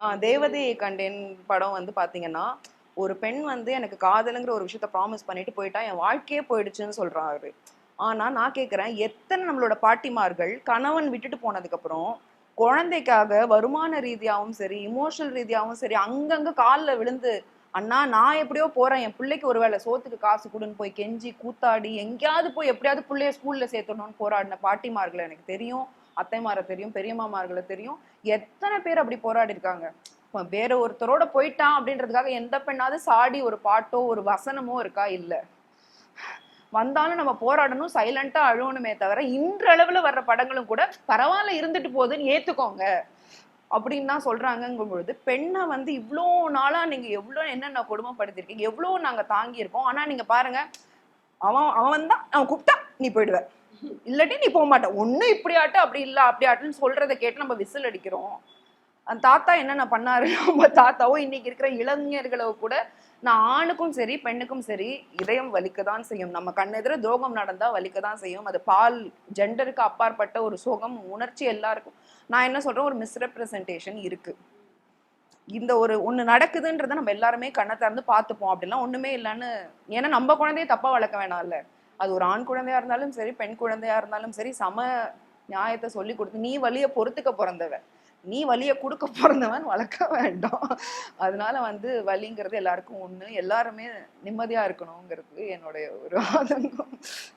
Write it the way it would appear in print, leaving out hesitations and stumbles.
தேவதையை கண்டேன் படம் வந்து பாத்தீங்கன்னா, ஒரு பெண் வந்து எனக்கு காதலுங்கிற ஒரு விஷயத்த ப்ராமிஸ் பண்ணிட்டு போயிட்டா, என் வாழ்க்கையே போயிடுச்சுன்னு சொல்றாரு. ஆனா நான் கேட்கிறேன், எத்தன நம்மளோட பாட்டிமார்கள் கணவன் விட்டுட்டு போனதுக்கப்புறம், குழந்தைக்காக வருமான ரீதியாவும் சரி, எமோஷனல் ரீதியாவும் சரி, அங்கங்க கால்ல விழுந்து, "அண்ணா நான் எப்படியோ போறேன். என் பிள்ளைக்கு ஒரு வேள சோத்துக்கு காசு குடுன்னு" போய் கெஞ்சி, கூத்தாடி, எங்கேயாவது போய் எப்படியாவது புள்ளைய ஸ்கூல்ல சேர்த்தணும்னு போராடின பாட்டிமார்கள எனக்கு தெரியும். அத்தைமார தெரியும், பெரியம்மாமார்கள தெரியும். எத்தன பேர் அப்படி போராடி இருக்காங்க. வேற ஒருத்தரோட போயிட்டான் அப்படின்றதுக்காக எந்த பெண்ணாவது சாடி ஒரு பாட்டோ ஒரு வசனமோ இருக்கா? இல்ல. வந்தாலும் நம்ம போராடணும், சைலண்டா அழுவணுமே தவிர இன்றளவுல வர்ற படங்களும் கூட பரவாயில்ல இருந்துட்டு போகுதுன்னு ஏத்துக்கோங்க அப்படின்னு தான் சொல்றாங்கங்கும் பொழுது, பெண்ணை வந்து இவ்வளோ நாளா நீங்க எவ்வளோ என்னென்ன கொடுமைப்படுத்திருக்கீங்க, எவ்வளோ நாங்க தாங்கி இருக்கோம். ஆனா நீங்க பாருங்க, அவன் அவன் தான் அவன் கூப்பிட்டா நீ போயிடுவ, இல்லாட்டி நீ போக மாட்ட. ஒண்ணு இப்படி ஆட்டு அப்படி இல்ல அப்படி ஆட்டுன்னு சொல்றதை கேட்டு நம்ம விசில் அடிக்கிறோம். அந்த தாத்தா என்னென்ன பண்ணாரு, நம்ம தாத்தாவும் இன்னைக்கு இருக்கிற இளைஞர்களை கூட, நான் ஆணுக்கும் சரி பெண்ணுக்கும் சரி இதயம் வலிக்கதான் செய்யும். நம்ம கண்ணெதிர துரோகம் நடந்தா வலிக்கதான் செய்யும். அது பால் ஜெண்டருக்கு அப்பாற்பட்ட ஒரு சோகம் உணர்ச்சி எல்லாருக்கும். நான் என்ன சொல்றேன், ஒரு மிஸ்ரெப்ரசன்டேஷன் இருக்கு. இந்த ஒரு ஒண்ணு நடக்குதுன்றத நம்ம எல்லாருமே கண்ணை திறந்து பார்த்துப்போம். அப்படிலாம் ஒண்ணுமே இல்லைன்னு, ஏன்னா நம்ம குழந்தைய தப்பா வளர்க்க வேணாம்ல. அது ஒரு ஆண் குழந்தையா இருந்தாலும் சரி பெண் குழந்தையா இருந்தாலும் சரி சம நியாயத்தை சொல்லி கொடுத்து, நீ வலிய பொறுத்துக்க பிறந்தவ, நீ வலிய கொடுக்க பிறந்தவன் வளர்க்க வேண்டாம். அதனால வந்து வலிங்கிறது எல்லாருக்கும் ஒண்ணு, எல்லாருமே நிம்மதியா இருக்கணுங்கிறது என்னுடைய ஒரு ஆதங்கம்.